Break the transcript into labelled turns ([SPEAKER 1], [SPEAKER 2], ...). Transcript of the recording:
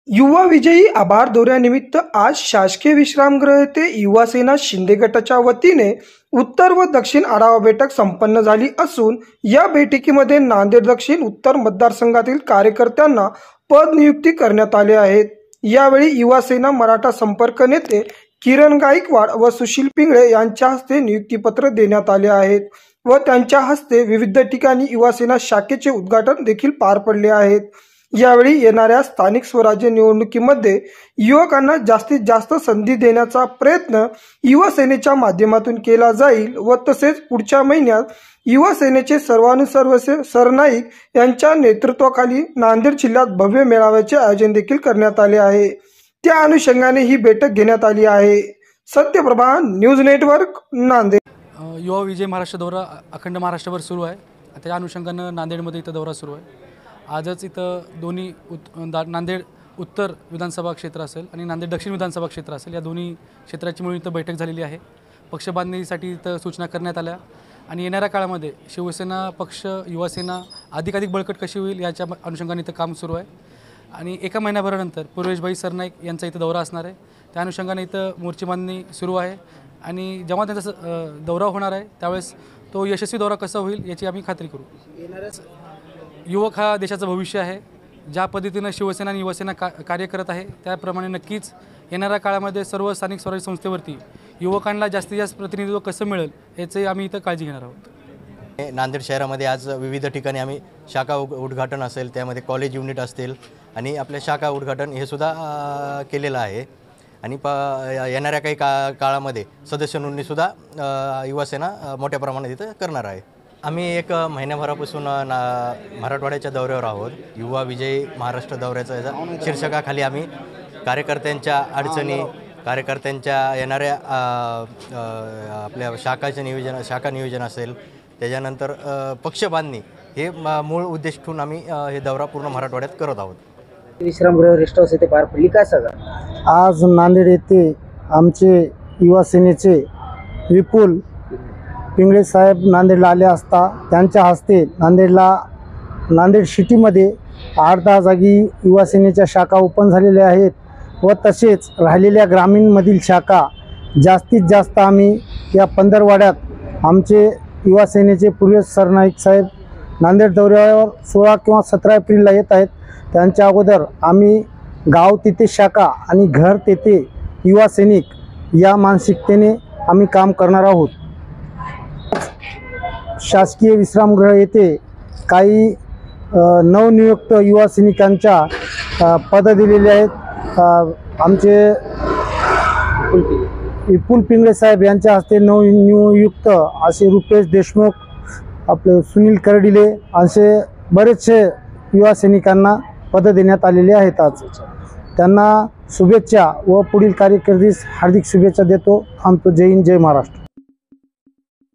[SPEAKER 1] युवा विजयी आभार दौऱ्यानिमित्त आज शासकीय विश्रामगृह येथे युवा सेना शिंदे गटाच्या वतीने उत्तर व दक्षिण आढावा बैठक संपन्न झाली असून या बैठकीमध्ये नांदेड दक्षिण उत्तर मतदारसंघातील कार्यकर्त्यांना पद नियुक्ती करण्यात आले आहेत। यावेळी युवा सेना मराठा संपर्क नेते किरण गायकवाड व सुशील पिंगळे यांच्या हस्ते नियुक्तीपत्र देण्यात आले आहेत व त्यांच्या हस्ते विविध ठिकाणी युवा सेना शाखेचे उद्घाटन देखील पार पडले आहेत। यावेळी येणाऱ्या स्थानिक स्वराज्य निवडणुकीमध्ये युवकांना जास्तीत जास्त संधी देण्याचा प्रयत्न युवा सेनेच्या माध्यमातून केला जाईल व तसेच पुढच्या महिन्यात युवा सेनेचे सर्वानुसर्व सरनाईक यांच्या नेतृत्वाखाली नांदेड जिल्ह्यात भव्य मेळाव्याचे आयोजन देखील करण्यात आले आहे। त्या अनुषंगाने ही बैठक घेण्यात आली आहे। Satyaprabha news network Nanded.
[SPEAKER 2] युवा विजय महाराष्ट्र दौरा अखंड महाराष्ट्रभर सुरू आहे। त्या अनुषंगाने नांदेडमध्ये इथं दौरा सुरू आहे। आजच इथं दोन्ही नांदेड उत्तर विधानसभा क्षेत्र असेल आणि नांदेड दक्षिण विधानसभा क्षेत्र असेल, या दोन्ही क्षेत्राची मिळून इथं बैठक झालेली आहे। पक्षबांधणीसाठी इथं सूचना करण्यात आल्या आणि येणाऱ्या काळामध्ये शिवसेना पक्ष युवा सेना अधिकाधिक बळकट कशी होईल याच्या अनुषंगाने इथं काम सुरू आहे आणि एका महिन्याभरानंतर पूर्वेशभाई सरनाईक यांचा इथं दौरा असणार आहे। त्या अनुषंगाने इथं मोर्चे बांधणी सुरू आहे आणि जेव्हा त्यांचा दौरा होणार आहे त्यावेळेस तो यशस्वी दौरा कसा होईल याची आम्ही खात्री करू। युवक हा देशाचं भविष्य आहे। ज्या पद्धतीने शिवसेना आणि युवासेना कार्य करत आहे त्याप्रमाणे नक्कीच येणाऱ्या काळामध्ये सर्व स्थानिक स्वराज्य संस्थेवरती युवकांना जास्तीत जास्त प्रतिनिधित्व कसं मिळेल याचे आम्ही इथं काळजी घेणार आहोत।
[SPEAKER 3] नांदेड शहरामध्ये आज विविध ठिकाणी आम्ही शाखा उद्घाटन असेल, त्यामध्ये कॉलेज युनिट असतील आणि आपल्या शाखा उद्घाटन हे सुद्धा केलेलं आहे आणि येणाऱ्या काही काळामध्ये सदस्य नोंदणीसुद्धा युवासेना मोठ्या प्रमाणात इथं करणार आहे। आम्ही एक महिन्याभरापासून मराठवाड्याच्या दौऱ्यावर आहोत। युवा विजयी महाराष्ट्र दौऱ्याचा शीर्षकाखाली आम्ही कार्यकर्त्यांच्या अडचणी, कार्यकर्त्यांच्या येणाऱ्या आपल्या शाखा नियोजन असेल, त्याच्यानंतर पक्षबांधणी हे मूळ उद्देश ठेवून आम्ही हे दौरा पूर्ण मराठवाड्यात करत आहोत।
[SPEAKER 4] विश्रामगृह रेस्ट हाऊस येथे पार पडली काय सगळं?
[SPEAKER 5] आज नांदेड येथे आमचे युवा सेनेचे विपुल पिंगळे साहेब नांदेडला आले असता त्यांच्या हस्ते नांदेड सिटीमध्ये 8-10 जागी युवा सेनेच्या शाखा ओपन झालेल्या आहेत व तसेच राहिलेल्या ग्रामीणमधील शाखा जास्तीत जास्त आम्ही या पंधरवाड्यात आमचे युवा सेनेचे पूर्वेश सरनाईक साहेब नांदेड दौऱ्यावर 16 किंवा 17 एप्रिलला येत आहेत। त्यांच्या अगोदर आम्ही गाव तेथे शाखा आणि घर तेथे युवा सैनिक या मानसिकतेने आम्ही काम करणार आहोत। शासकीय विश्रामगृह येथे काही नवनियुक्त युवा सैनिकांच्या पद दिलेले आहेत। आमचे विपुल पिंगळे साहेब यांच्या हस्ते नवनियुक्त असे रुपेश देशमुख, आपले सुनील करडिले असे बरेचसे युवा सैनिकांना पद देण्यात आलेले आहेत। आज त्यांना शुभेच्छा व पुढील कारकिर्दीस हार्दिक शुभेच्छा देतो। थांबतो। जय हिंद, जय महाराष्ट्र।